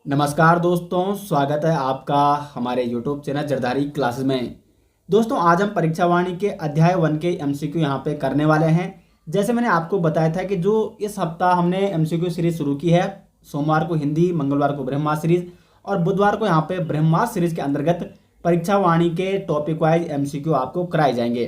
नमस्कार दोस्तों, स्वागत है आपका हमारे YouTube चैनल जरदारी क्लासेस में। दोस्तों, आज हम परीक्षा वाणी के अध्याय 1 के MCQ यहाँ पे करने वाले हैं। जैसे मैंने आपको बताया था कि जो इस हफ्ता हमने MCQ सीरीज शुरू की है, सोमवार को हिंदी, मंगलवार को ब्रह्मास्त्र सीरीज और बुधवार को यहाँ पे ब्रह्मास्त्र सीरीज के अंतर्गत परीक्षा वाणी के टॉपिक वाइज MCQ आपको कराए जाएंगे।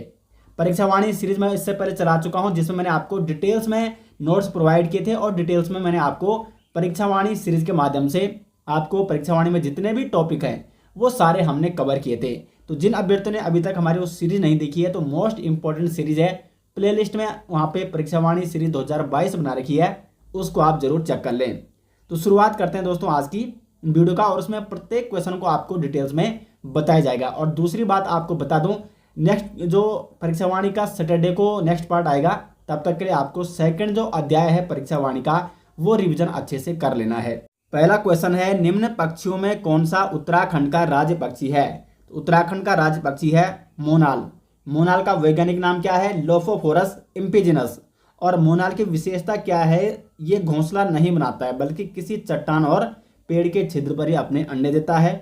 परीक्षा वाणी सीरीज में इससे पहले चला चुका हूँ, जिसमें मैंने आपको डिटेल्स में नोट्स प्रोवाइड किए थे और डिटेल्स में मैंने आपको परीक्षा वाणी सीरीज के माध्यम से आपको परीक्षा वाणी में जितने भी टॉपिक हैं वो सारे हमने कवर किए थे। तो जिन अभ्यर्थियों ने अभी तक हमारी वो सीरीज नहीं देखी है तो मोस्ट इंपॉर्टेंट सीरीज है, प्लेलिस्ट में वहाँ पे परीक्षा वाणी सीरीज 2022 बना रखी है, उसको आप जरूर चेक कर लें। तो शुरुआत करते हैं दोस्तों आज की वीडियो का, और उसमें प्रत्येक क्वेश्चन को आपको डिटेल्स में बताया जाएगा। और दूसरी बात आपको बता दूं, नेक्स्ट जो परीक्षा वाणी का सैटरडे को नेक्स्ट पार्ट आएगा, तब तक के लिए आपको सेकंड जो अध्याय है परीक्षा वाणी का वो रिवीजन अच्छे से कर लेना है। पहला क्वेश्चन है, निम्न पक्षियों में कौन सा उत्तराखंड का राज्य पक्षी है? तो उत्तराखंड का राज्य पक्षी है मोनाल। मोनाल का वैज्ञानिक नाम क्या है? लोफोफोरस इम्पिजिनस। और मोनाल की विशेषता क्या है? ये घोंसला नहीं बनाता है बल्कि किसी चट्टान और पेड़ के छिद्र पर ही अपने अंडे देता है।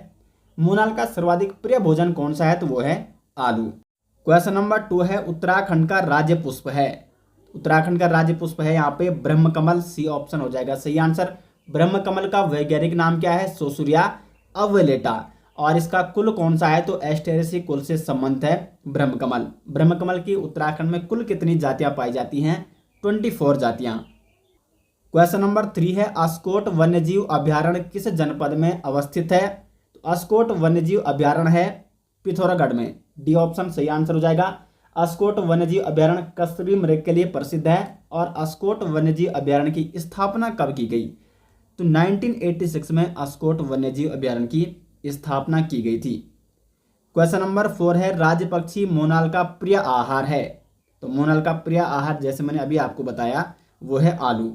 मोनाल का सर्वाधिक प्रिय भोजन कौन सा है? तो वो है आलू। क्वेश्चन नंबर 2 है, उत्तराखंड का राज्य पुष्प है। उत्तराखंड का राज्य पुष्प है यहाँ पे ब्रह्मकमल। सी ऑप्शन हो जाएगा सही आंसर। ब्रह्मकमल का वैज्ञानिक नाम क्या है? सोसुरिया अवलेटा। और इसका कुल कौन सा है? तो एस्टेरेसी कुल से संबंध है ब्रह्मकमल। ब्रह्मकमल की उत्तराखंड में कुल कितनी जातियां पाई जाती हैं? 24 जातियां। क्वेश्चन नंबर 3 है, अस्कोट वन्यजीव अभ्यारण्य किस जनपद में अवस्थित है? तो अस्कोट वन्यजीव अभ्यारण्य है पिथौरागढ़ में। डी ऑप्शन सही आंसर हो जाएगा। अस्कोट वन्यजीव अभ्यारण्य कस्बी मृग के लिए प्रसिद्ध है। और अस्कोट वन्यजीव अभ्यारण्य की स्थापना कब की गई? तो 1986 में अस्कोट वन्यजीव अभ्यारण्य की स्थापना की गई थी। क्वेश्चन नंबर 4 है, राज्य पक्षी मोनाल का प्रिय आहार है। तो मोनाल का प्रिय आहार जैसे मैंने अभी आपको बताया वो है आलू।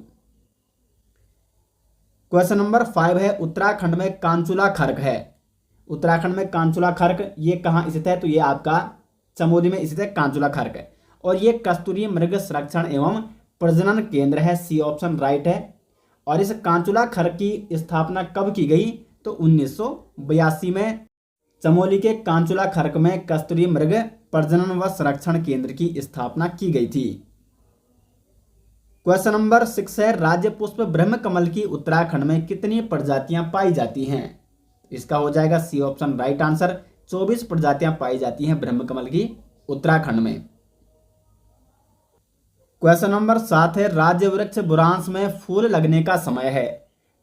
क्वेश्चन नंबर 5 है, उत्तराखंड में कांचुला खर्क है। उत्तराखंड में कांचुला खर्क ये कहाँ स्थित है? तो ये आपका चमोली में स्थित है कांचुला खर्क है। और ये कस्तूरी मृग संरक्षण एवं प्रजनन केंद्र है। सी ऑप्शन राइट है। और इस कांचुला खर्क की स्थापना कब की गई? तो 1982 में चमोली के कांचुला खर्क में कस्तूरी मृग प्रजनन व संरक्षण केंद्र की स्थापना की गई थी। क्वेश्चन नंबर 6 है, राज्य पुष्प ब्रह्मकमल की उत्तराखंड में कितनी प्रजातियां पाई जाती हैं? इसका हो जाएगा सी ऑप्शन राइट आंसर। 24 प्रजातियां पाई जाती हैं ब्रह्मकमल की उत्तराखंड में। क्वेश्चन नंबर 7 है, राज्य वृक्ष बुरांस में फूल लगने का समय है।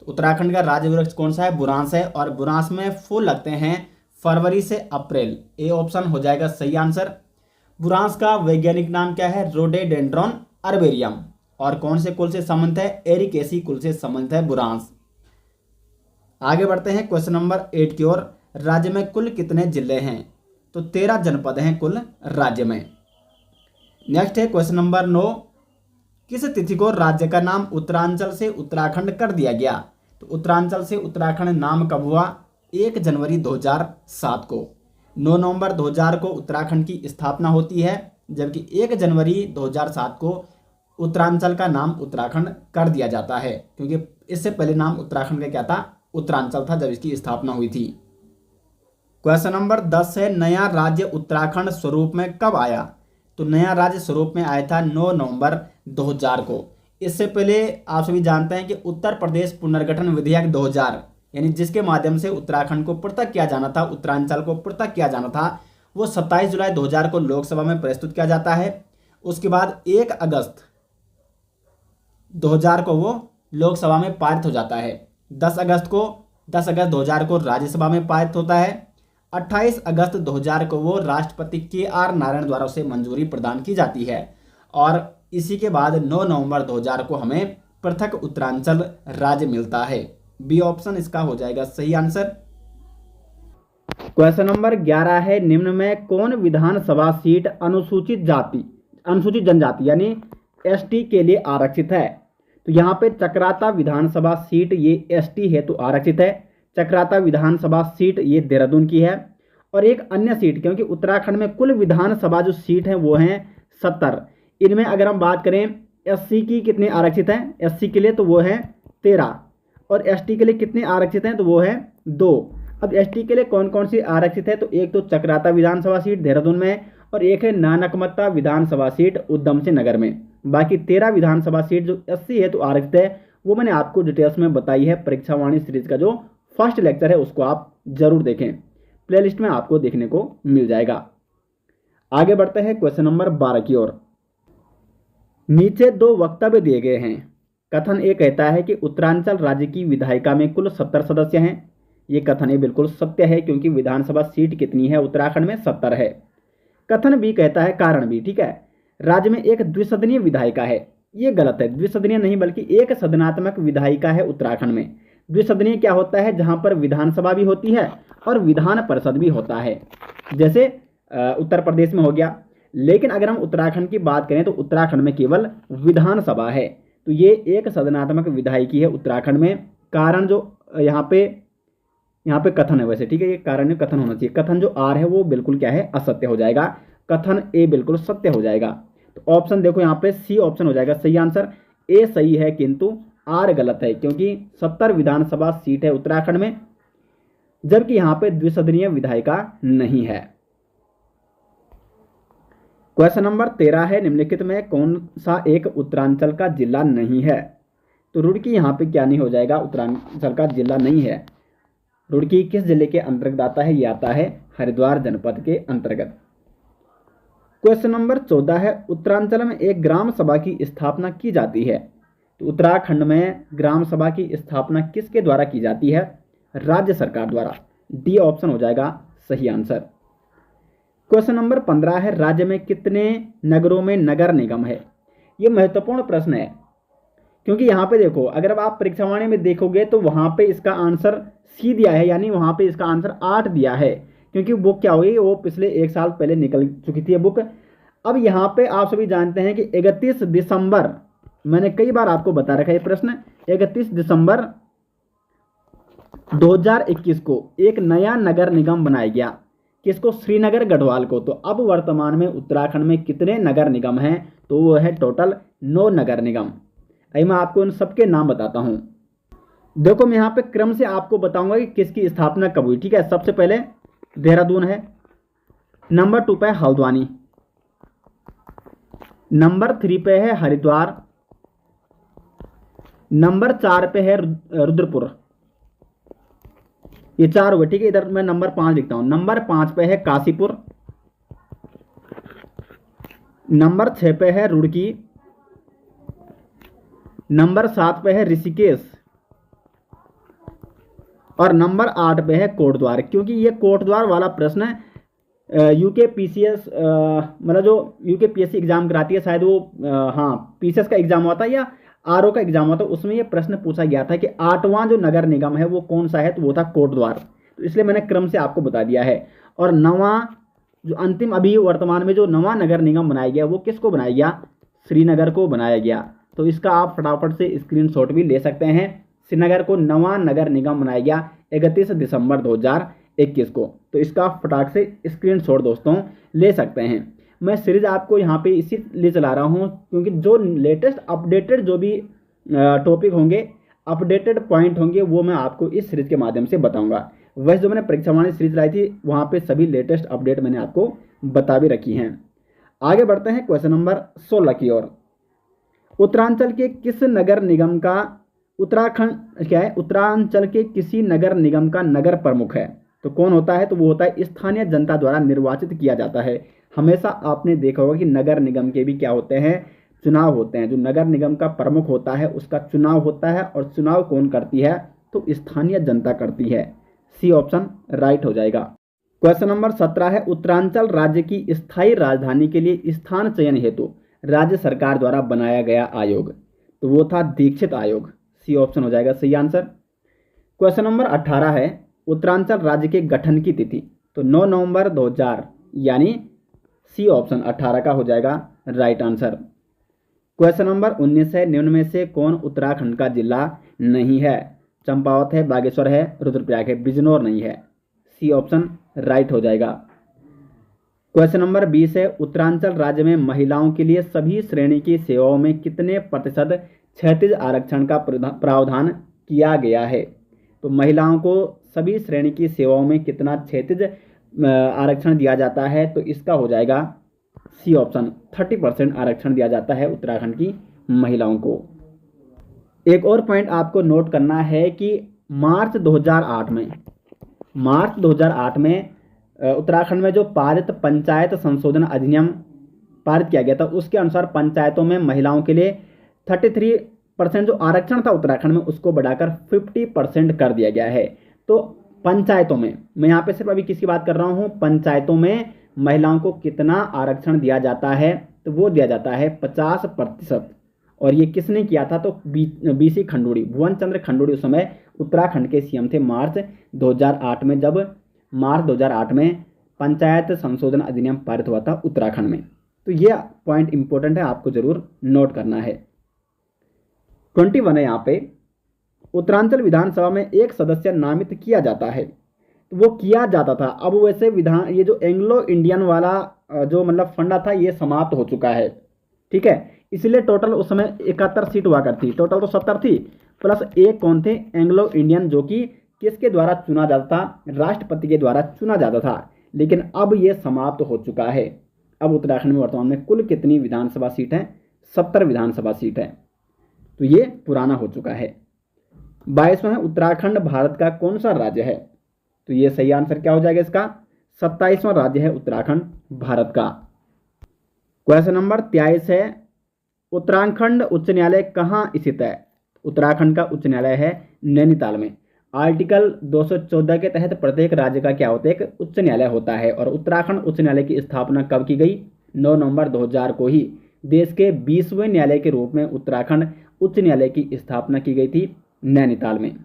तो उत्तराखंड का राज्य वृक्ष कौन सा है? बुरांस है। और बुरांस में फूल लगते हैं फरवरी से अप्रैल। ए ऑप्शन हो जाएगा सही आंसर। बुरांस का वैज्ञानिक नाम क्या है? रोडेडेंड्रॉन अर्बेरियम। और कौन से कुल से संबंध है? एरिकेसी कुल से संबंध है बुरांस। आगे बढ़ते हैं क्वेश्चन नंबर 8 की ओर। राज्य में कुल कितने जिले हैं? तो 13 जनपद हैं कुल राज्य में। नेक्स्ट है क्वेश्चन नंबर 9, किस तिथि को राज्य का नाम उत्तरांचल से उत्तराखंड कर दिया गया? तो उत्तरांचल से उत्तराखंड नाम कब हुआ? 1 जनवरी 2007 को। 9 नवंबर 2000 को उत्तराखंड की स्थापना होती है, जबकि 1 जनवरी 2007 को उत्तरांचल का नाम उत्तराखंड कर दिया जाता है, क्योंकि इससे पहले नाम उत्तराखंड का क्या था? उत्तरांचल था जब इसकी स्थापना हुई थी। क्वेश्चन नंबर 10 है, नया राज्य उत्तराखंड स्वरूप में कब आया? तो नया राज्य स्वरूप में आया था 9 नवंबर 2000 को। इससे पहले आप सभी जानते हैं कि उत्तर प्रदेश पुनर्गठन विधेयक 2000, यानी जिसके माध्यम से उत्तराखंड को पृथक किया जाना था, उत्तरांचल को पृथक किया जाना था, वो 27 जुलाई 2000 को लोकसभा में प्रस्तुत किया जाता है। उसके बाद 1 अगस्त 2000 को वो लोकसभा में पारित हो जाता है। 10 अगस्त 2000 को राज्यसभा में पारित होता है। 28 अगस्त 2000 को वो राष्ट्रपति KR नारायण द्वारा उसे मंजूरी प्रदान की जाती है। और इसी के बाद 9 नवंबर 2000 को हमें पृथक उत्तरांचल राज्य मिलता है। बी ऑप्शन इसका हो जाएगा सही आंसर। क्वेश्चन नंबर 11 है, निम्न में कौन विधानसभा सीट अनुसूचित जनजाति यानी ST के लिए आरक्षित है? तो यहाँ पे चक्राता विधानसभा सीट ये ST हेतु आरक्षित है। चक्राता विधानसभा सीट ये देहरादून की है। और एक अन्य सीट, क्योंकि उत्तराखंड में कुल विधानसभा जो सीट है वो हैं 70। इनमें अगर हम बात करें SC की कितने आरक्षित हैं SC के लिए, तो वो है 13। और एसटी के लिए कितने आरक्षित हैं, तो वो है 2। अब एसटी के लिए कौन कौन सी आरक्षित है, तो एक तो चक्राता विधानसभा सीट देहरादून में और एक है नानकमत्ता विधानसभा सीट उधम सिंह नगर में। बाकी 13 विधानसभा सीट जो एससी है तो आरक्षित है, वो मैंने आपको डिटेल्स में बताई है। परीक्षा वाणी सीरीज का जो फर्स्ट लेक्चर है उसको आप जरूर देखें, प्लेलिस्ट में आपको देखने को मिल जाएगा। आगे बढ़ते हैं क्वेश्चन नंबर 12 की ओर। नीचे 2 वक्तव्य दिए गए हैं। कथन ए कहता है कि उत्तरांचल राज्य की विधायिका में कुल 70 सदस्य हैं। ये कथन ए बिल्कुल सत्य है, क्योंकि विधानसभा सीट कितनी है उत्तराखंड में, 70 है। कथन बी कहता है, कारण बी, ठीक है, राज्य में एक द्विसदनीय विधायिका है। ये गलत है, द्विसदनीय नहीं बल्कि एक सदनात्मक विधायिका है उत्तराखंड में। द्विसदनीय क्या होता है, जहां पर विधानसभा भी होती है और विधान परिषद भी होता है, जैसे उत्तर प्रदेश में हो गया। लेकिन अगर हम उत्तराखंड की बात करें तो उत्तराखंड में केवल विधानसभा है, तो ये एक सदनात्मक विधायिकी है उत्तराखंड में। कारण जो यहाँ पे कथन है वैसे, ठीक है, ये कारण कथन होना चाहिए। कथन जो आर है वो बिल्कुल क्या है, असत्य हो जाएगा। कथन ए बिल्कुल सत्य हो जाएगा। तो ऑप्शन देखो यहाँ पे सी ऑप्शन हो जाएगा सही आंसर। ए सही है किंतु आर गलत है, क्योंकि 70 विधानसभा सीट है उत्तराखंड में, जबकि यहाँ पे द्विसदनीय विधायिका नहीं है। क्वेश्चन नंबर 13 है, निम्नलिखित में कौन सा एक उत्तरांचल का जिला नहीं है, तो रुड़की यहाँ पे क्या नहीं हो जाएगा, उत्तरांचल का जिला नहीं है। रुड़की किस जिले के अंतर्गत आता है, ये आता है हरिद्वार जनपद के अंतर्गत। क्वेश्चन नंबर 14 है, उत्तरांचल में एक ग्राम सभा की स्थापना की जाती है, तो उत्तराखंड में ग्राम सभा की स्थापना किसके द्वारा की जाती है, राज्य सरकार द्वारा। डी ऑप्शन हो जाएगा सही आंसर। क्वेश्चन नंबर 15 है, राज्य में कितने नगरों में नगर निगम है। ये महत्वपूर्ण प्रश्न है, क्योंकि यहाँ पे देखो, अगर आप परीक्षावाणी में देखोगे तो वहाँ पे इसका आंसर सी दिया है, यानी वहाँ पे इसका आंसर 8 दिया है, क्योंकि बुक क्या हुई, वो पिछले 1 साल पहले निकल चुकी थी बुक। अब यहाँ पे आप सभी जानते हैं कि 31 दिसंबर, मैंने कई बार आपको बता रखा है ये प्रश्न, 31 दिसंबर 2021 को एक नया नगर निगम बनाया गया। किसको, श्रीनगर गढ़वाल को। तो अब वर्तमान में उत्तराखंड में कितने नगर निगम हैं, तो वो है टोटल 9 नगर निगम। अभी मैं आपको इन सबके नाम बताता हूं। देखो मैं यहाँ पे क्रम से आपको बताऊंगा कि किसकी स्थापना कब हुई, ठीक है। सबसे पहले देहरादून है, नंबर 2 पे हल्द्वानी, नंबर 3 पे है हरिद्वार, नंबर 4 पे है रुद्रपुर। ये 4 हुए, ठीक है। इधर मैं नंबर 5 लिखता हूं। नंबर 5 पे है काशीपुर, नंबर 6 पे है रुड़की, नंबर 7 पे है ऋषिकेश और नंबर 8 पे है कोटद्वार। क्योंकि ये कोटद्वार वाला प्रश्न है यूके पीसीएस, मतलब जो यूके पीएससी एग्जाम कराती है शायद वो, हाँ पीसीएस का एग्जाम हुआ था या आरओ का एग्जाम हुआ था, उसमें ये प्रश्न पूछा गया था कि 8वां जो नगर निगम है वो कौन सा है, तो वो था कोटद्वार। तो इसलिए मैंने क्रम से आपको बता दिया है। और 9वां जो अंतिम अभी वर्तमान में जो 9वां नगर निगम बनाया गया वो किसको बनाया गया, श्रीनगर को बनाया गया। तो इसका आप फटाफट से स्क्रीनशॉट भी ले सकते हैं। श्रीनगर को 9वां नगर निगम बनाया गया 31 दिसंबर 2021 को। तो इसका फटाक से स्क्रीनशॉट दोस्तों ले सकते हैं। मैं सीरीज आपको यहाँ पे इसीलिए चला रहा हूँ क्योंकि जो लेटेस्ट अपडेटेड जो भी टॉपिक होंगे, अपडेटेड पॉइंट होंगे, वो मैं आपको इस सीरीज के माध्यम से बताऊंगा। वैसे जो मैंने परीक्षावाणी सीरीज लाई थी वहाँ पे सभी लेटेस्ट अपडेट मैंने आपको बता भी रखी हैं। आगे बढ़ते हैं क्वेश्चन नंबर 16 की ओर। उत्तरांचल के किस नगर निगम का उत्तरांचल के किसी नगर निगम का नगर प्रमुख है, तो कौन होता है, तो वो होता है स्थानीय जनता द्वारा निर्वाचित किया जाता है। हमेशा आपने देखा होगा कि नगर निगम के भी क्या होते हैं, चुनाव होते हैं। जो नगर निगम का प्रमुख होता है उसका चुनाव होता है, और चुनाव कौन करती है, तो स्थानीय जनता करती है। सी ऑप्शन राइट हो जाएगा। क्वेश्चन नंबर 17 है, उत्तरांचल राज्य की स्थायी राजधानी के लिए स्थान चयन हेतु राज्य सरकार द्वारा बनाया गया आयोग, तो वो था दीक्षित आयोग। सी ऑप्शन हो जाएगा सही आंसर। क्वेश्चन नंबर 18 है, उत्तरांचल राज्य के गठन की तिथि, तो 9 नवंबर 2000, यानी सी ऑप्शन 18 का हो जाएगा राइट आंसर। क्वेश्चन नंबर 19 है, निम्न में से कौन उत्तराखंड का जिला नहीं है, चंपावत है, बागेश्वर है, रुद्रप्रयाग है, बिजनौर नहीं है। सी ऑप्शन राइट हो जाएगा। क्वेश्चन नंबर 20 है, उत्तरांचल राज्य में महिलाओं के लिए सभी श्रेणी की सेवाओं में कितने प्रतिशत क्षैतिज आरक्षण का प्रावधान किया गया है। तो महिलाओं को सभी श्रेणी की सेवाओं में कितना क्षैतिज आरक्षण दिया जाता है, तो इसका हो जाएगा सी ऑप्शन, 30% आरक्षण दिया जाता है उत्तराखंड की महिलाओं को। एक और पॉइंट आपको नोट करना है कि मार्च 2008 में उत्तराखंड में जो पारित पंचायत संशोधन अधिनियम पारित किया गया था, उसके अनुसार पंचायतों में महिलाओं के लिए 33% जो आरक्षण था उत्तराखंड में, उसको बढ़ाकर 50% कर दिया गया है। तो पंचायतों में, मैं यहाँ पे सिर्फ अभी किसकी बात कर रहा हूँ, पंचायतों में महिलाओं को कितना आरक्षण दिया जाता है, तो वो दिया जाता है 50%। और ये किसने किया था, तो बीसी खंडूड़ी, भुवन चंद्र खंडूड़ी उस समय उत्तराखंड के सीएम थे मार्च 2008 में, जब मार्च 2008 में पंचायत संशोधन अधिनियम पारित हुआ था उत्तराखंड में। तो ये पॉइंट इंपॉर्टेंट है, आपको जरूर नोट करना है। 21 है यहाँ पे, उत्तरांचल विधानसभा में एक सदस्य नामित किया जाता है, तो वो किया जाता था। अब वैसे विधान, ये जो एंग्लो इंडियन वाला जो मतलब फंडा था, ये समाप्त हो चुका है, ठीक है। इसलिए टोटल उस समय 71 सीट हुआ करती, टोटल तो 70 थी, प्लस एक कौन थे, एंग्लो इंडियन, जो कि किसके द्वारा चुना जाता था, राष्ट्रपति के द्वारा चुना जाता था। लेकिन अब ये समाप्त हो चुका है। अब उत्तराखंड में वर्तमान में कुल कितनी विधानसभा सीट है, 70 विधानसभा सीट है, तो ये पुराना हो चुका है। 22वां है, उत्तराखंड भारत का कौन सा राज्य है, तो ये सही आंसर क्या हो जाएगा इसका, 27वां राज्य है उत्तराखंड भारत का। क्वेश्चन नंबर 23 है, उत्तराखंड उच्च न्यायालय कहाँ स्थित है, उत्तराखंड का उच्च न्यायालय है नैनीताल में। आर्टिकल 214 के तहत प्रत्येक राज्य का क्या होता है, एक उच्च न्यायालय होता है। और उत्तराखंड उच्च न्यायालय की स्थापना कब की गई, 9 नवंबर 2000 को ही देश के 20वें न्यायालय के रूप में उत्तराखंड उच्च न्यायालय की स्थापना की गई थी नैनीताल में।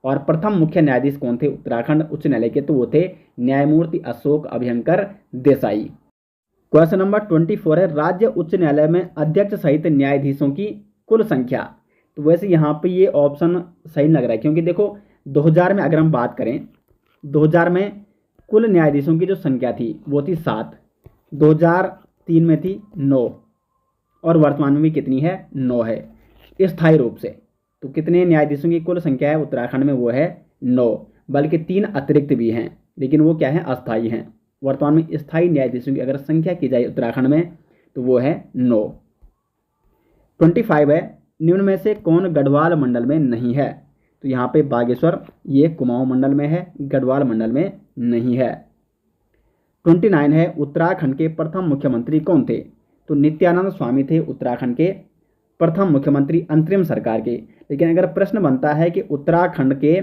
और प्रथम मुख्य न्यायाधीश कौन थे उत्तराखंड उच्च न्यायालय के, तो वो थे न्यायमूर्ति अशोक अभयंकर देसाई। क्वेश्चन नंबर 24 है, राज्य उच्च न्यायालय में अध्यक्ष सहित न्यायाधीशों की कुल संख्या। तो वैसे यहाँ पे ये ऑप्शन सही लग रहा है, क्योंकि देखो 2000 में अगर हम बात करें, 2000 में कुल न्यायाधीशों की जो संख्या थी वो थी 7, 2003 में थी 9, और वर्तमान में भी कितनी है, 9 है स्थायी रूप से। तो कितने न्यायाधीशों की कुल संख्या है उत्तराखंड में, वो है 9, बल्कि 3 अतिरिक्त भी हैं, लेकिन वो क्या है, अस्थायी हैं। वर्तमान में स्थायी न्यायाधीशों की अगर संख्या की जाए उत्तराखंड में, तो वो है 9। 25 है, निम्न में से कौन गढ़वाल मंडल में नहीं है, तो यहाँ पे बागेश्वर, ये कुमाऊं मंडल में है, गढ़वाल मंडल में नहीं है। 29 है, उत्तराखंड के प्रथम मुख्यमंत्री कौन थे, तो नित्यानंद स्वामी थे उत्तराखंड के प्रथम मुख्यमंत्री अंतरिम सरकार के। लेकिन अगर प्रश्न बनता है कि उत्तराखंड के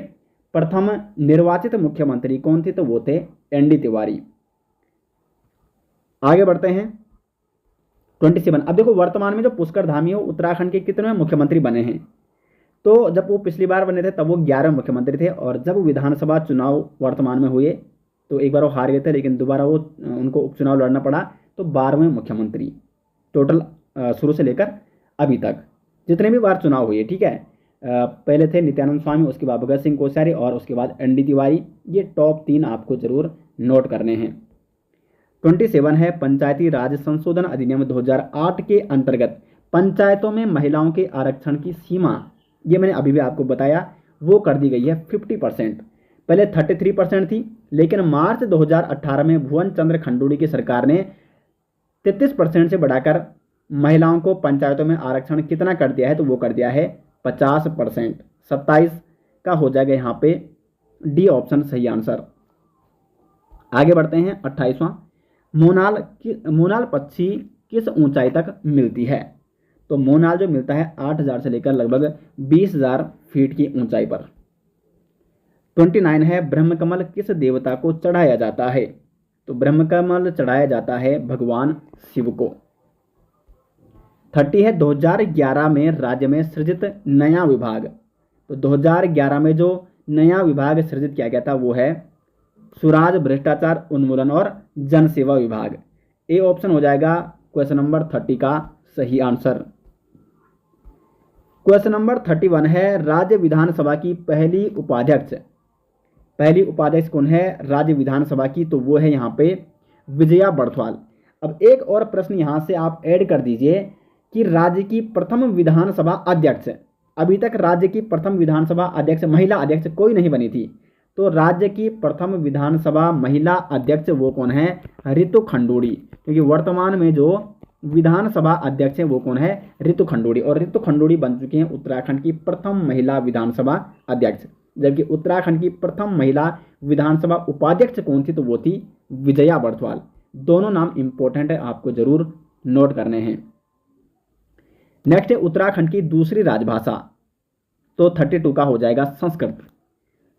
प्रथम निर्वाचित मुख्यमंत्री कौन थे, तो वो थे एनडी तिवारी। आगे बढ़ते हैं 27। अब देखो वर्तमान में जो पुष्कर धामी हो उत्तराखंड के कितने मुख्यमंत्री बने हैं, तो जब वो पिछली बार बने थे तब वो 11 मुख्यमंत्री थे, और जब विधानसभा चुनाव वर्तमान में हुए तो एक बार वो हार गए थे, लेकिन दोबारा वो उनको उपचुनाव लड़ना पड़ा, तो 12वें मुख्यमंत्री टोटल शुरू से लेकर अभी तक जितने भी बार चुनाव हुए, ठीक है। पहले थे नित्यानंद स्वामी, उसके बाद भगत सिंह कोश्यारी, और उसके बाद एनडी तिवारी। ये टॉप 3 आपको जरूर नोट करने हैं। 27 है, पंचायती राज संशोधन अधिनियम 2008 के अंतर्गत पंचायतों में महिलाओं के आरक्षण की सीमा, ये मैंने अभी भी आपको बताया, वो कर दी गई है 50%। पहले 33% थी, लेकिन मार्च 2018 में भुवन चंद्र खंडूड़ी की सरकार ने 33% से बढ़ाकर महिलाओं को पंचायतों में आरक्षण कितना कर दिया है, तो वो कर दिया है 50%। 27 का हो जाएगा यहाँ पे डी ऑप्शन सही आंसर। आगे बढ़ते हैं 28वां, मोनाल पक्षी किस ऊंचाई तक मिलती है, तो मोनाल जो मिलता है 8000 से लेकर लगभग 20000 फीट की ऊंचाई पर। 29 है, ब्रह्मकमल किस देवता को चढ़ाया जाता है, तो ब्रह्मकमल चढ़ाया जाता है भगवान शिव को। 30 है, 2011 में राज्य में सृजित नया विभाग, तो 2011 में जो नया विभाग सृजित किया गया था वो है सुराज भ्रष्टाचार उन्मूलन और जन सेवा विभाग। ए ऑप्शन हो जाएगा क्वेश्चन नंबर 30 का सही आंसर। क्वेश्चन नंबर 31 है, राज्य विधानसभा की पहली उपाध्यक्ष कौन है राज्य विधानसभा की, तो वो है यहाँ पे विजया बड़थवाल। अब एक और प्रश्न यहाँ से आप ऐड कर दीजिए कि राज्य की प्रथम विधानसभा अध्यक्ष, अभी तक राज्य की प्रथम विधानसभा अध्यक्ष महिला अध्यक्ष कोई नहीं बनी थी। तो राज्य की प्रथम विधानसभा महिला अध्यक्ष वो कौन है? रितु खंडूड़ी। क्योंकि वर्तमान में जो विधानसभा अध्यक्ष है वो कौन है? रितु खंडूड़ी। और रितु खंडूड़ी बन चुकी हैं उत्तराखंड की प्रथम महिला विधानसभा अध्यक्ष। जबकि उत्तराखंड की प्रथम महिला विधानसभा उपाध्यक्ष कौन थी? तो वो थी विजया बर्थवाल। दोनों नाम इंपॉर्टेंट है, आपको जरूर नोट करने हैं। नेक्स्ट है उत्तराखंड की दूसरी राजभाषा। तो 32 का हो जाएगा संस्कृत।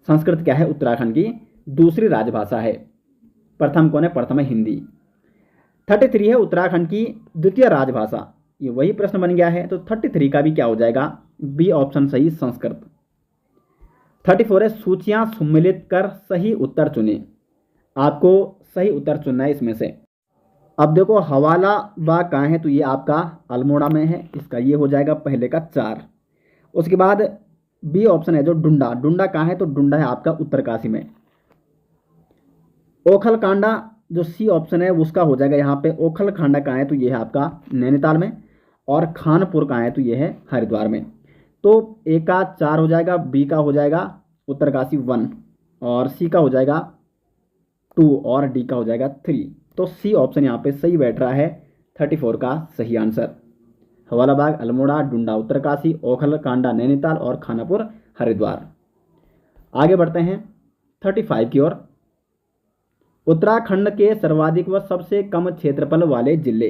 संस्कृत क्या है? उत्तराखंड की दूसरी राजभाषा है। प्रथम कौन है? प्रथम है हिंदी। 33 है उत्तराखंड की द्वितीय राजभाषा। ये वही प्रश्न बन गया है। तो 33 का भी क्या हो जाएगा? बी ऑप्शन सही, संस्कृत। 34 है सूचियां सम्मिलित कर सही उत्तर चुने। आपको सही उत्तर चुनना है इसमें से। अब देखो हवाला बाग कहाँ है? तो ये आपका अल्मोड़ा में है। इसका ये हो जाएगा पहले का 4। उसके बाद बी ऑप्शन है जो डुंडा। डुंडा कहाँ है? तो डुंडा है आपका उत्तरकाशी में। ओखलकांडा जो सी ऑप्शन है उसका हो जाएगा यहाँ पे। ओखलकांडा कहाँ है? तो ये है आपका नैनीताल में। और खानपुर कहाँ है? तो ये है हरिद्वार में। तो ए का 4 हो जाएगा, बी का हो जाएगा उत्तरकाशी 1, और सी का हो जाएगा 2, और डी का हो जाएगा 3। तो सी ऑप्शन यहाँ पे सही बैठ रहा है 34 का सही आंसर। हवालाबाग अल्मोड़ा, डुंडा उत्तरकाशी, ओखलकांडा नैनीताल और खानापुर हरिद्वार। आगे बढ़ते हैं 35 की ओर। उत्तराखंड के सर्वाधिक व सबसे कम क्षेत्रफल वाले जिले।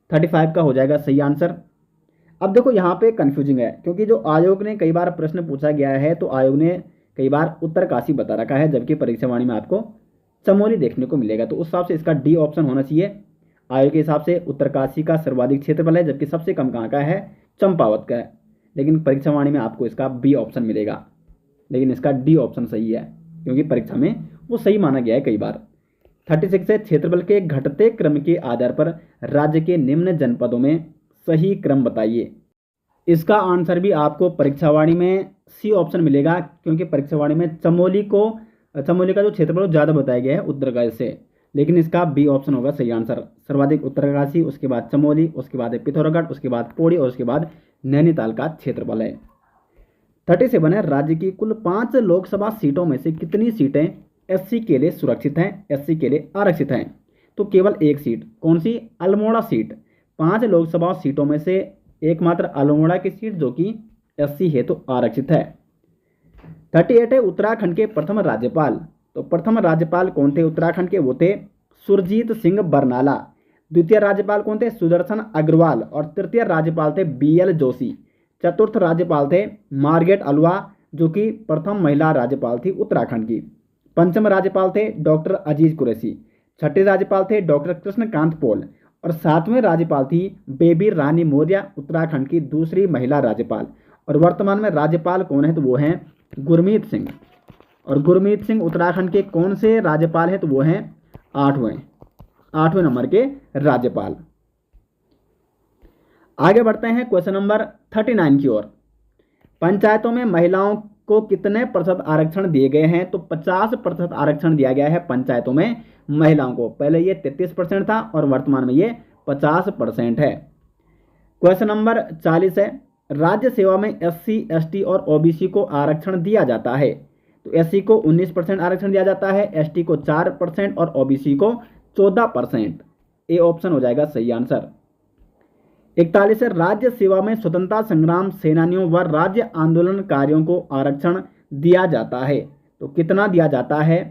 35 का हो जाएगा सही आंसर। अब देखो यहाँ पे कंफ्यूजिंग है, क्योंकि जो आयोग ने कई बार प्रश्न पूछा गया है तो आयोग ने कई बार उत्तरकाशी बता रखा है, जबकि परीक्षावाणी में आपको चमोली देखने को मिलेगा। तो उस हिसाब से इसका डी ऑप्शन होना चाहिए। आयोग के हिसाब से उत्तरकाशी का सर्वाधिक क्षेत्रफल है, जबकि सबसे कम कहाँ का है? चंपावत का है। लेकिन परीक्षावाणी में आपको इसका बी ऑप्शन मिलेगा, लेकिन इसका डी ऑप्शन सही है, क्योंकि परीक्षा में वो सही माना गया है कई बार। 36 है क्षेत्रफल के घटते क्रम के आधार पर राज्य के निम्न जनपदों में सही क्रम बताइए। इसका आंसर भी आपको परीक्षावाणी में सी ऑप्शन मिलेगा, क्योंकि परीक्षावाणी में चमोली का जो क्षेत्रफल ज़्यादा बताया गया है उत्तरकाशी से। लेकिन इसका बी ऑप्शन होगा सही आंसर। सर्वाधिक उत्तरकाशी, उसके बाद चमोली, उसके बाद पिथौरागढ़, उसके बाद पौड़ी और उसके बाद नैनीताल का क्षेत्रफल है। 37 है राज्य की कुल 5 लोकसभा सीटों में से कितनी सीटें एससी के लिए सुरक्षित हैं, एससी के लिए आरक्षित हैं? तो केवल एक सीट। कौन सी? अल्मोड़ा सीट। 5 लोकसभा सीटों में से एकमात्र अल्मोड़ा की सीट जो कि एससी है तो आरक्षित है। 38 है उत्तराखंड के प्रथम राज्यपाल। तो प्रथम राज्यपाल कौन थे उत्तराखंड के? वो थे सुरजीत सिंह बरनाला। द्वितीय राज्यपाल कौन थे? सुदर्शन अग्रवाल। और तृतीय राज्यपाल थे बीएल जोशी। चतुर्थ राज्यपाल थे मार्गरेट अल्वा, जो कि प्रथम महिला राज्यपाल थी उत्तराखंड की। पंचम राज्यपाल थे डॉक्टर अजीज कुरैशी। छठे राज्यपाल थे डॉक्टर कृष्णकांत पॉल। और 7वें राज्यपाल थी बेबी रानी मौर्य, उत्तराखंड की दूसरी महिला राज्यपाल। और वर्तमान में राज्यपाल कौन है? तो वो हैं गुरमीत सिंह। और गुरमीत सिंह उत्तराखंड के कौन से राज्यपाल हैं? तो वो हैं 8वें नंबर के राज्यपाल। आगे बढ़ते हैं क्वेश्चन नंबर 39 की ओर। पंचायतों में महिलाओं को कितने प्रतिशत आरक्षण दिए गए हैं? तो 50% आरक्षण दिया गया है पंचायतों में महिलाओं को। पहले ये 33% था और वर्तमान में ये 50% है। क्वेश्चन नंबर 40 है राज्य सेवा में एससी, एसटी और ओबीसी को आरक्षण दिया जाता है। तो एससी को 19% आरक्षण दिया जाता है, एसटी को 4% और ओबीसी को 14%। ए ऑप्शन हो जाएगा सही आंसर। 41 है राज्य सेवा में स्वतंत्रता संग्राम सेनानियों व राज्य आंदोलनकारियों को आरक्षण दिया जाता है। तो कितना दिया जाता है?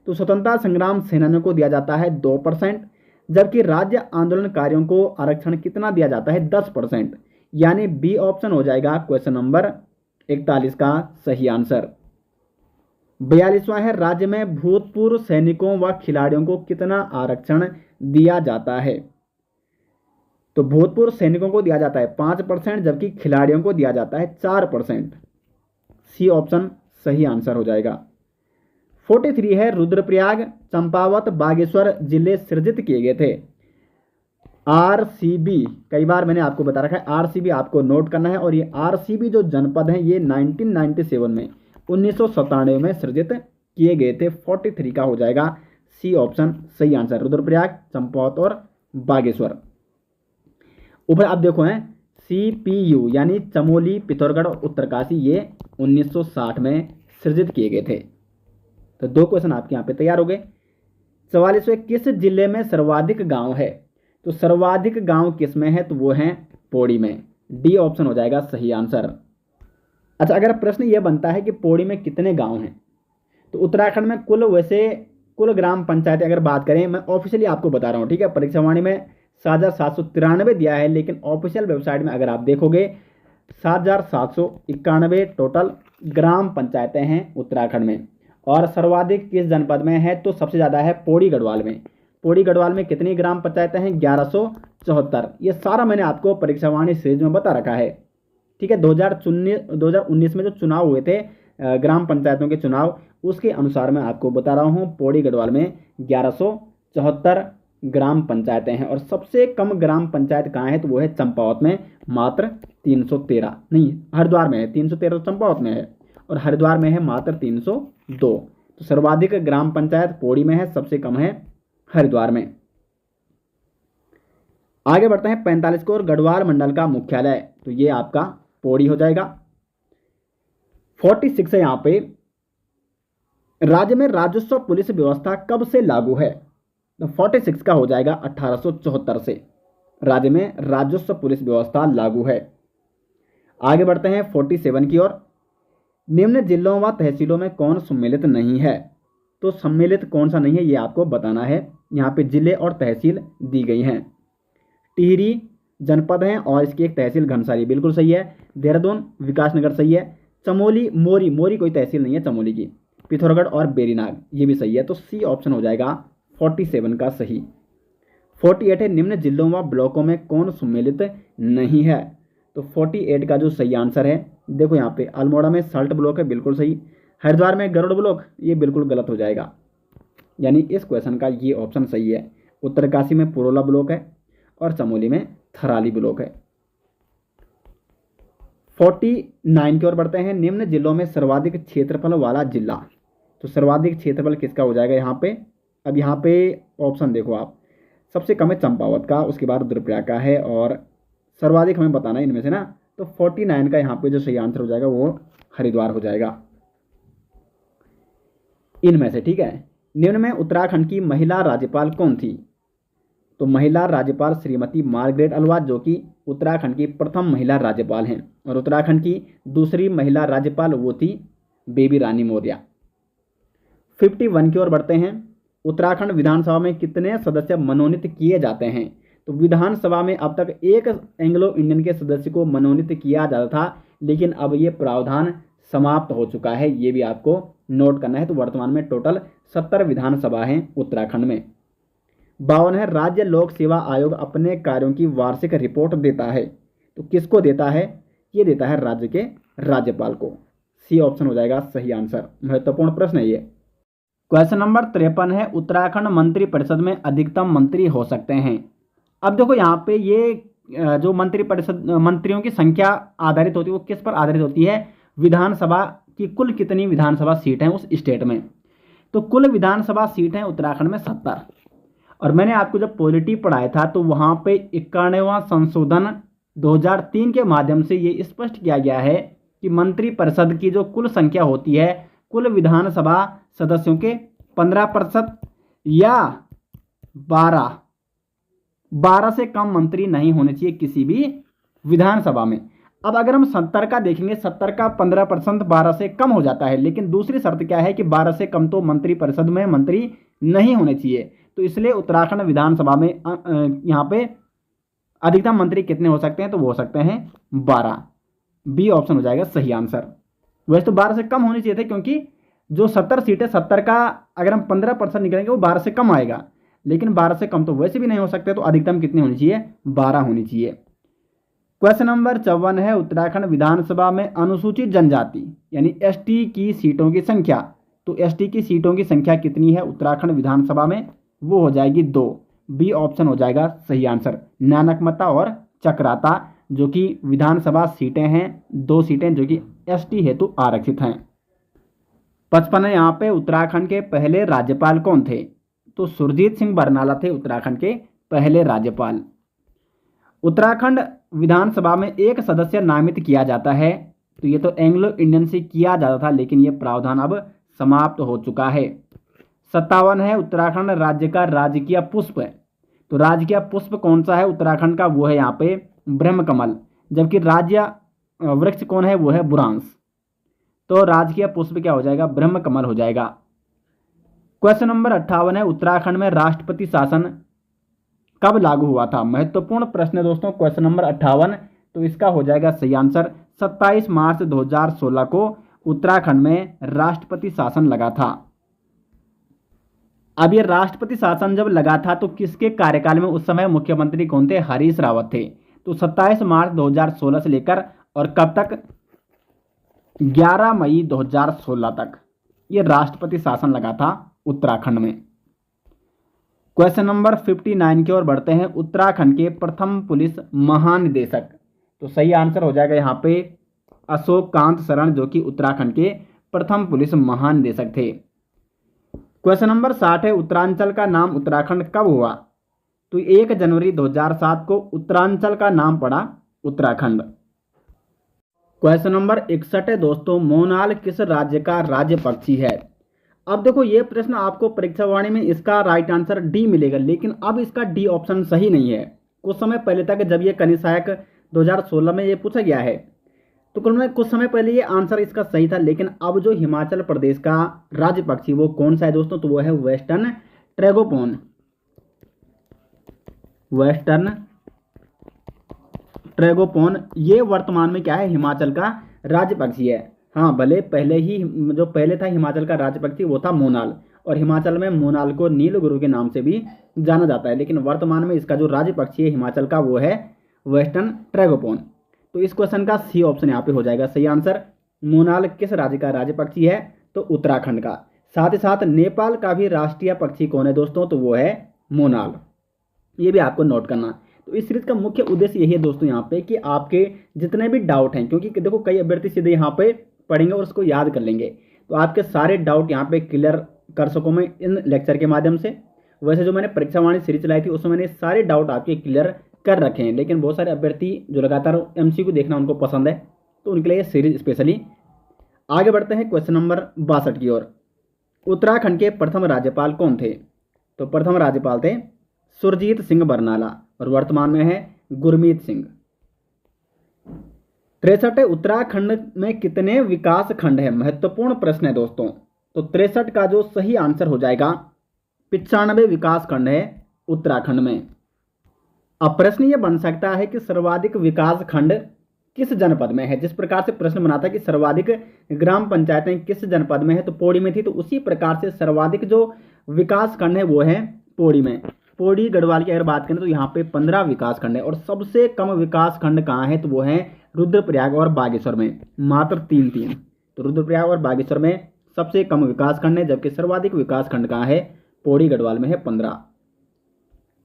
तो स्वतंत्रता संग्राम सेनानियों को दिया जाता है 2%, जबकि राज्य आंदोलनकारियों को आरक्षण कितना दिया जाता है? 10%। यानी बी ऑप्शन हो जाएगा क्वेश्चन नंबर 41 का सही आंसर। 42वां है राज्य में भूतपूर्व सैनिकों व खिलाड़ियों को कितना आरक्षण दिया जाता है? तो भूतपूर्व सैनिकों को दिया जाता है 5%, जबकि खिलाड़ियों को दिया जाता है 4%। सी ऑप्शन सही आंसर हो जाएगा। 43 है रुद्रप्रयाग, चंपावत, बागेश्वर जिले सृजित किए गए थे। आरसीबी, कई बार मैंने आपको बता रखा है आरसीबी आपको नोट करना है। और ये आरसीबी जो जनपद हैं ये 1997 में 1997 में सृजित किए गए थे। 43 का हो जाएगा सी ऑप्शन सही आंसर। रुद्रप्रयाग, चंपावत और बागेश्वर। ऊपर आप देखो हैं CPU यानी चमोली, पिथौरागढ़ और उत्तरकाशी ये 1960 में सृजित किए गए थे। तो 2 क्वेश्चन आपके यहाँ पे तैयार हो गए। 44वें, किस जिले में सर्वाधिक गांव है? तो सर्वाधिक गांव किस में है? तो वो है पौड़ी में। डी ऑप्शन हो जाएगा सही आंसर। अच्छा, अगर प्रश्न ये बनता है कि पौड़ी में कितने गांव हैं, तो उत्तराखंड में कुल ग्राम पंचायतें अगर बात करें, मैं ऑफिशियली आपको बता रहा हूँ, ठीक है, परीक्षावाणी में 7,793 दिया है, लेकिन ऑफिशियल वेबसाइट में अगर आप देखोगे 7,791 टोटल ग्राम पंचायतें हैं उत्तराखंड में। और सर्वाधिक किस जनपद में है? तो सबसे ज़्यादा है पौड़ी गढ़वाल में। पौड़ी गढ़वाल में कितनी ग्राम पंचायतें हैं? 1174। ये सारा मैंने आपको परीक्षावाणी सीरीज में बता रखा है, ठीक है। 2019 में जो चुनाव हुए थे, ग्राम पंचायतों के चुनाव, उसके अनुसार मैं आपको बता रहा हूँ पौड़ी गढ़वाल में 1174 ग्राम पंचायतें हैं। और सबसे कम ग्राम पंचायत कहाँ है? तो वो है चंपावत में, मात्र 313। नहीं, हरिद्वार में है 313, चंपावत में है, और हरिद्वार में है मात्र 302। तो सर्वाधिक ग्राम पंचायत पौड़ी में है, सबसे कम है हरिद्वार में। आगे बढ़ते हैं 45 को, और गढ़वाल मंडल का मुख्यालय, तो ये आपका पौड़ी हो जाएगा। 46 है यहाँ पे, राज्य में राजस्व पुलिस व्यवस्था कब से लागू है? तो 46 का हो जाएगा 1874 से राज्य में राजस्व पुलिस व्यवस्था लागू है। आगे बढ़ते हैं 47 की ओर, निम्न जिलों व तहसीलों में कौन सम्मिलित नहीं है? तो सम्मिलित कौन सा नहीं है ये आपको बताना है। यहाँ पे जिले और तहसील दी गई हैं। टिहरी जनपद है और इसकी एक तहसील घनसाली, बिल्कुल सही है। देहरादून, विकासनगर सही है। चमोली, मोरी कोई तहसील नहीं है चमोली की। पिथौरागढ़ और बेरीनाग ये भी सही है। तो सी ऑप्शन हो जाएगा 47 का सही। 48 है, निम्न जिलों व ब्लॉकों में कौन सम्मिलित नहीं है? तो 48 का जो सही आंसर है, देखो यहाँ पे अल्मोड़ा में सल्ट ब्लॉक है, बिल्कुल सही। हरिद्वार में गरुड़ ब्लॉक, ये बिल्कुल गलत हो जाएगा, यानी इस क्वेश्चन का ये ऑप्शन सही है। उत्तरकाशी में पुरोला ब्लॉक है और चमोली में थराली ब्लॉक है। 49 की ओर बढ़ते हैं, निम्न जिलों में सर्वाधिक क्षेत्रफल वाला जिला, तो सर्वाधिक क्षेत्रफल किसका हो जाएगा यहाँ पे? अब यहाँ पे ऑप्शन देखो आप, सबसे कम है चंपावत का, उसके बाद रुद्रप्रयाग का है, और सर्वाधिक हमें बताना है इनमें से ना। तो 49 का यहाँ पे जो सही आंसर हो जाएगा वो हरिद्वार हो जाएगा इनमें से, ठीक है। निम्न में उत्तराखंड की महिला राज्यपाल कौन थी? तो महिला राज्यपाल श्रीमती मार्गरेट अल्वा, जो कि उत्तराखंड की प्रथम महिला राज्यपाल हैं, और उत्तराखंड की दूसरी महिला राज्यपाल वो थी बेबी रानी मौर्य। 51 की ओर बढ़ते हैं, उत्तराखंड विधानसभा में कितने सदस्य मनोनीत किए जाते हैं? तो विधानसभा में अब तक एक एंग्लो इंडियन के सदस्य को मनोनीत किया जाता था, लेकिन अब ये प्रावधान समाप्त हो चुका है, ये भी आपको नोट करना है। तो वर्तमान में टोटल 70 विधानसभा हैं उत्तराखंड में। 52 है, राज्य लोक सेवा आयोग अपने कार्यों की वार्षिक रिपोर्ट देता है, तो किसको देता है? ये देता है राज्य के राज्यपाल को। सी ऑप्शन हो जाएगा सही आंसर। महत्वपूर्ण प्रश्न है ये। क्वेश्चन नंबर 53 है, उत्तराखंड मंत्री परिषद में अधिकतम मंत्री हो सकते हैं। अब देखो यहाँ पे ये जो मंत्री परिषद मंत्रियों की संख्या आधारित होती है, वो किस पर आधारित होती है? विधानसभा की कुल कितनी विधानसभा सीट हैं उस स्टेट में। तो कुल विधानसभा सीट हैं उत्तराखंड में 70। और मैंने आपको जब पॉलिटी पढ़ाया था तो वहाँ पे 91वां संशोधन 2003 के माध्यम से ये स्पष्ट किया गया है कि मंत्री परिषद की जो कुल संख्या होती है, कुल विधानसभा सदस्यों के 15% या 12 से कम मंत्री नहीं होने चाहिए किसी भी विधानसभा में। अब अगर हम 70 का देखेंगे, 70 का 15% 12 से कम हो जाता है, लेकिन दूसरी शर्त क्या है कि 12 से कम तो मंत्री परिषद में मंत्री नहीं होने चाहिए। तो इसलिए उत्तराखंड विधानसभा में यहाँ पे अधिकतम मंत्री कितने हो सकते हैं? तो वो हो सकते हैं 12। बी ऑप्शन हो जाएगा सही आंसर। वैसे तो 12 से कम होनी चाहिए थे, क्योंकि जो 70 सीट है, 70 का अगर हम 15% निकलेंगे वो 12 से कम आएगा, लेकिन 12 से कम तो वैसे भी नहीं हो सकते। तो अधिकतम कितनी होनी चाहिए? 12 होनी चाहिए। क्वेश्चन नंबर 54 है, उत्तराखंड विधानसभा में अनुसूचित जनजाति यानी एसटी की सीटों की संख्या, तो एसटी की सीटों की संख्या कितनी है उत्तराखंड विधानसभा में? वो हो जाएगी 2। बी ऑप्शन हो जाएगा सही आंसर। नानकमता और चक्राता जो कि विधानसभा सीटें हैं, 2 सीटें जो कि एसटी हेतु आरक्षित हैं। 55 यहाँ पे, उत्तराखंड के पहले राज्यपाल कौन थे? तो सुरजीत सिंह बरनाला थे उत्तराखंड के पहले राज्यपाल। उत्तराखंड विधानसभा में एक सदस्य नामित किया जाता है? तो ये तो एंग्लो इंडियन से किया जाता था, लेकिन ये प्रावधान अब समाप्त हो चुका है। 57 है उत्तराखंड राज्य का राजकीय पुष्प। तो राजकीय पुष्प कौन सा है उत्तराखंड का? वो है यहाँ पे ब्रह्मकमल। जबकि राज्य वृक्ष कौन है? वो है बुरांश। तो राजकीय पुष्प क्या हो जाएगा? ब्रह्मकमल हो जाएगा। क्वेश्चन नंबर 58 है उत्तराखंड में राष्ट्रपति शासन कब लागू हुआ था? महत्वपूर्ण प्रश्न है दोस्तों क्वेश्चन नंबर 58। तो इसका हो जाएगा सही आंसर 27 मार्च 2016 को उत्तराखंड में राष्ट्रपति शासन लगा था। अब ये राष्ट्रपति शासन जब लगा था तो किसके कार्यकाल में? उस समय मुख्यमंत्री कौन थे? हरीश रावत थे। तो 27 मार्च 2016 से लेकर और कब तक? 11 मई 2016 तक ये राष्ट्रपति शासन लगा था उत्तराखंड में। क्वेश्चन नंबर 59 की ओर बढ़ते हैं। उत्तराखंड के प्रथम पुलिस महानिदेशक। तो सही आंसर हो जाएगा यहाँ पे अशोक कांत शरण, जो कि उत्तराखंड के प्रथम पुलिस महानिदेशक थे। क्वेश्चन नंबर 60 है उत्तरांचल का नाम उत्तराखंड कब हुआ? तो 1 जनवरी 2007 को उत्तरांचल का नाम पड़ा उत्तराखंड। क्वेश्चन नंबर 61 है दोस्तों, मोनाल किस राज्य का राज्य पक्षी है? अब देखो ये प्रश्न आपको परीक्षा वाणी में इसका राइट आंसर डी मिलेगा, लेकिन अब इसका डी ऑप्शन सही नहीं है। कुछ समय पहले तक जब ये कनिष्ठ सहायक 2016 में ये पूछा गया है तो कुछ समय पहले ये आंसर इसका सही था, लेकिन अब जो हिमाचल प्रदेश का राज्य पक्षी वो कौन सा है दोस्तों? तो वो है वेस्टर्न ट्रैगोपॉन। वेस्टर्न ट्रैगोपॉन ये वर्तमान में क्या है? हिमाचल का राज्य पक्षी है। हाँ, भले पहले था हिमाचल का राज्य पक्षी वो था मोनाल, और हिमाचल में मोनाल को नीलगुरु के नाम से भी जाना जाता है, लेकिन वर्तमान में इसका जो राज्य पक्षी है हिमाचल का वो है वेस्टर्न ट्रैगोपॉन। तो इस क्वेश्चन का सी ऑप्शन यहाँ पे हो जाएगा सही आंसर। मोनाल किस राज्य का राज्य पक्षी है? तो उत्तराखंड का। साथ ही साथ नेपाल का भी राष्ट्रीय पक्षी कौन है दोस्तों? तो वो है मोनाल। ये भी आपको नोट करना। तो इस सीरीज का मुख्य उद्देश्य यही है दोस्तों यहाँ पे कि आपके जितने भी डाउट हैं, क्योंकि देखो कई अभ्यर्थी सीधे यहाँ पे पढ़ेंगे और उसको याद कर लेंगे, तो आपके सारे डाउट यहाँ पे क्लियर कर सकूँ मैं इन लेक्चर के माध्यम से। वैसे जो मैंने परीक्षा वाणी सीरीज चलाई थी उसमें मैंने सारे डाउट आपके क्लियर कर रखे हैं, लेकिन बहुत सारे अभ्यर्थी जो लगातार MCQ देखना उनको पसंद है, तो उनके लिए सीरीज स्पेशली। आगे बढ़ते हैं क्वेश्चन नंबर 62 की ओर। उत्तराखंड के प्रथम राज्यपाल कौन थे? तो प्रथम राज्यपाल थे सुरजीत सिंह बरनाला, और वर्तमान में है गुरमीत सिंह। 63 उत्तराखंड में कितने विकास खंड है? महत्वपूर्ण प्रश्न है दोस्तों। तो 63 का जो सही आंसर हो जाएगा 95 विकास खंड है उत्तराखंड में। अब प्रश्न ये बन सकता है कि सर्वाधिक विकास खंड किस जनपद में है? जिस प्रकार से प्रश्न बना था कि सर्वाधिक ग्राम पंचायतें किस जनपद में है, तो पौड़ी में थी, तो उसी प्रकार से सर्वाधिक जो विकास खंड है वो है पौड़ी में। पौड़ी गढ़वाल की अगर बात करें तो यहाँ पे 15 विकास खंड है, और सबसे कम विकास खंड कहाँ है? तो वो है रुद्रप्रयाग और बागेश्वर में, मात्र 3। तो रुद्रप्रयाग और बागेश्वर में सबसे कम विकास खंड है, जबकि सर्वाधिक विकास खंड कहाँ है? पौड़ी गढ़वाल में है 15।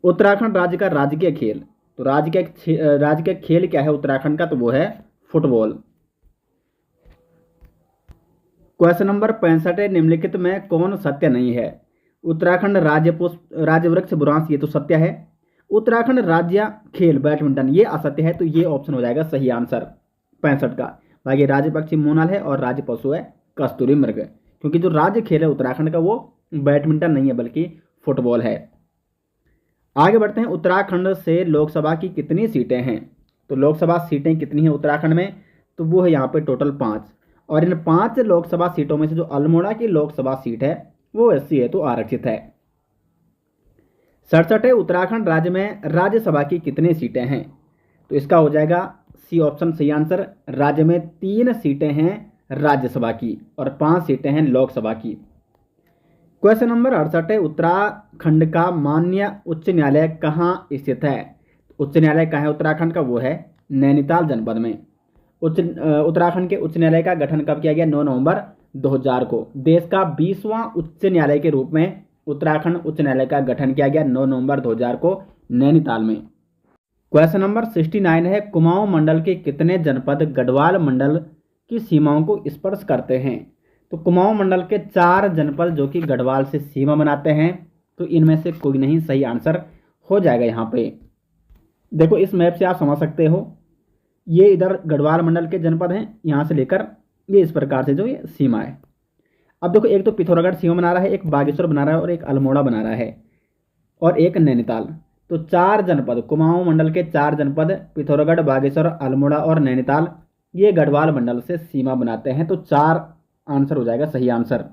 उत्तराखंड राज्य का राजकीय खेल। तो राजकीय खेल क्या है उत्तराखंड का? तो वो है फुटबॉल। क्वेश्चन नंबर 65 निम्नलिखित में कौन सत्य नहीं है? उत्तराखंड राज्य वृक्ष बुरांश ये तो सत्य है। उत्तराखंड राज्य खेल बैडमिंटन ये असत्य है, तो ये ऑप्शन हो जाएगा सही आंसर 65 का। बाकी राज्य पक्षी मोनाल है और राज्य पशु है कस्तूरी मृग, क्योंकि जो राज्य खेल है उत्तराखंड का वो बैडमिंटन नहीं है बल्कि फुटबॉल है। आगे बढ़ते हैं। उत्तराखंड से लोकसभा की कितनी सीटें हैं? तो लोकसभा सीटें कितनी हैं उत्तराखंड में? तो वो है यहाँ पे टोटल 5, और इन 5 लोकसभा सीटों में से जो अल्मोड़ा की लोकसभा सीट है वो SC है तो आरक्षित है। 67 उत्तराखंड राज्य में राज्यसभा की कितनी सीटें हैं? तो इसका हो जाएगा सी ऑप्शन सही आंसर। राज्य में 3 सीटें हैं राज्यसभा की और 5 सीटें हैं लोकसभा की। क्वेश्चन नंबर 68 उत्तराखंड का मान्य उच्च न्यायालय कहाँ स्थित है? उच्च न्यायालय कहाँ है उत्तराखंड का? वो है नैनीताल जनपद में। उत्तराखंड के उच्च न्यायालय का गठन कब किया गया? 9 नवंबर 2000 को। देश का 20वां उच्च न्यायालय के रूप में उत्तराखंड उच्च न्यायालय का गठन किया गया 9 नवंबर 2000 को नैनीताल में। क्वेश्चन नंबर 69 है कुमाऊं मंडल के कितने जनपद गढ़वाल मंडल की सीमाओं को स्पर्श करते हैं? तो कुमाऊं मंडल के 4 जनपद जो कि गढ़वाल से सीमा बनाते हैं, तो इनमें से कोई नहीं सही आंसर हो जाएगा। यहाँ पे देखो इस मैप से आप समझ सकते हो ये इधर गढ़वाल मंडल के जनपद हैं, यहाँ से लेकर ये इस प्रकार से जो ये सीमा है। अब देखो, एक तो पिथौरागढ़ सीमा बना रहा है, एक बागेश्वर बना रहा है और एक अल्मोड़ा बना रहा है और एक नैनीताल। तो 4 जनपद, कुमाऊं मंडल के 4 जनपद पिथौरागढ़, बागेश्वर, अल्मोड़ा और नैनीताल, ये गढ़वाल मंडल से सीमा बनाते हैं। तो 4 आंसर हो जाएगा सही आंसर।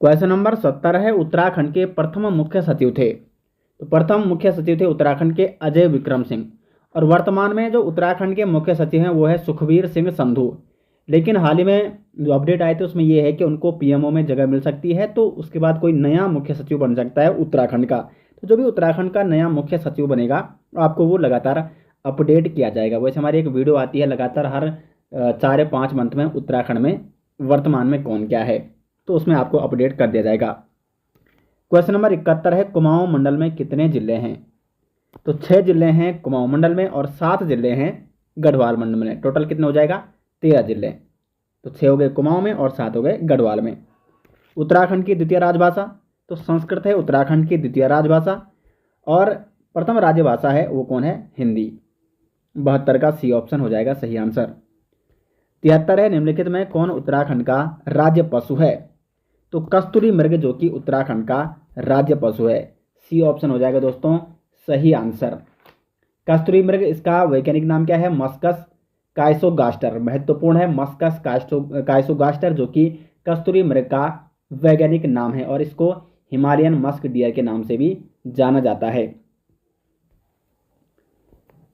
क्वेश्चन नंबर 70 है, उत्तराखंड के प्रथम मुख्य सचिव थे। तो प्रथम मुख्य सचिव थे उत्तराखंड के अजय विक्रम सिंह, और वर्तमान में जो उत्तराखंड के मुख्य सचिव हैं वो है सुखबीर सिंह संधू। लेकिन हाल ही में जो अपडेट आए थे उसमें ये है कि उनको पीएमओ में जगह मिल सकती है, तो उसके बाद कोई नया मुख्य सचिव बन सकता है उत्तराखंड का। तो जो भी उत्तराखंड का नया मुख्य सचिव बनेगा आपको वो लगातार अपडेट किया जाएगा। वैसे हमारी एक वीडियो आती है लगातार हर 4 या 5 मंथ में उत्तराखंड में वर्तमान में कौन क्या है, तो उसमें आपको अपडेट कर दिया जाएगा। क्वेश्चन नंबर 71 है, कुमाऊं मंडल में कितने जिले हैं? तो 6 जिले हैं कुमाऊं मंडल में और 7 जिले हैं गढ़वाल मंडल में। टोटल कितने हो जाएगा? 13 जिले। तो 6 हो गए कुमाऊं में और 7 हो गए गढ़वाल में। उत्तराखंड की द्वितीय राजभाषा, तो संस्कृत है उत्तराखंड की द्वितीय राजभाषा, और प्रथम राज्यभाषा है वो कौन है? हिंदी। 72 का सी ऑप्शन हो जाएगा सही आंसर। 73 है, निम्नलिखित में कौन उत्तराखंड का राज्य पशु है? तो कस्तूरी मृग जो कि उत्तराखंड का राज्य पशु है। सी ऑप्शन हो जाएगा दोस्तों सही आंसर। कस्तूरी मृग, इसका वैज्ञानिक नाम क्या है? मस्कस काइसोगास्टर। महत्वपूर्ण है, मस्कस काइसोगास्टर जो कि कस्तूरी मृग का वैज्ञानिक नाम है, और इसको हिमालयन मस्क डियर के नाम से भी जाना जाता है।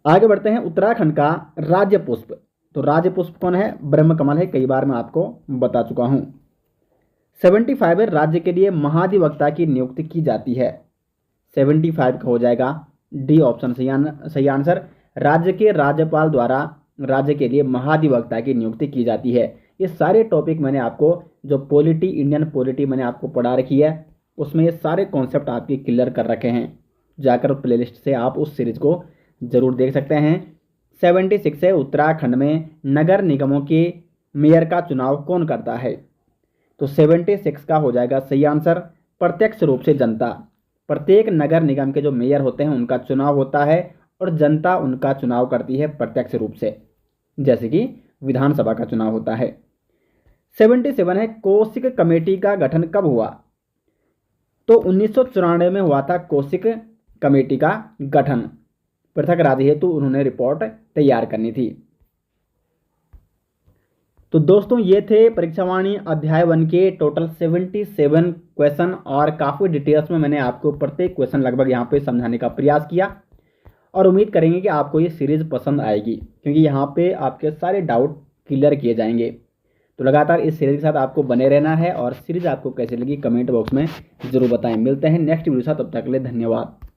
आगे बढ़ते हैं, उत्तराखंड का राज्य पुष्प। तो राज्य पुष्प कौन है? ब्रह्मकमल है, कई बार मैं आपको बता चुका हूं। 75 राज्य के लिए महाधिवक्ता की नियुक्ति की जाती है। 75 का हो जाएगा डी ऑप्शन सही आंसर। राज्य के राज्यपाल द्वारा राज्य के लिए महाधिवक्ता की नियुक्ति की जाती है। ये सारे टॉपिक मैंने आपको, जो पॉलिटी, इंडियन पॉलिटी मैंने आपको पढ़ा रखी है, उसमें ये सारे कॉन्सेप्ट आपके क्लियर कर रखे हैं। जाकर प्लेलिस्ट से आप उस सीरीज को जरूर देख सकते हैं। 76 है, उत्तराखंड में नगर निगमों के मेयर का चुनाव कौन करता है? तो 76 का हो जाएगा सही आंसर। प्रत्यक्ष रूप से जनता। प्रत्येक नगर निगम के जो मेयर होते हैं उनका चुनाव होता है और जनता उनका चुनाव करती है प्रत्यक्ष रूप से, जैसे कि विधानसभा का चुनाव होता है। 77 है, कौशिक कमेटी का गठन कब हुआ? तो 1994 में हुआ था कौशिक कमेटी का गठन। पृथक राज्य हेतु उन्होंने रिपोर्ट तैयार करनी थी। तो दोस्तों ये थे परीक्षावाणी अध्याय 1 के टोटल 77 क्वेश्चन, और काफ़ी डिटेल्स में मैंने आपको प्रत्येक क्वेश्चन लगभग यहाँ पे समझाने का प्रयास किया, और उम्मीद करेंगे कि आपको ये सीरीज़ पसंद आएगी, क्योंकि यहाँ पे आपके सारे डाउट क्लियर किए जाएंगे। तो लगातार इस सीरीज के साथ आपको बने रहना है, और सीरीज आपको कैसी लगी कमेंट बॉक्स में ज़रूर बताएं। मिलते हैं नेक्स्ट वीडियो के साथ, तब तक के लिए धन्यवाद।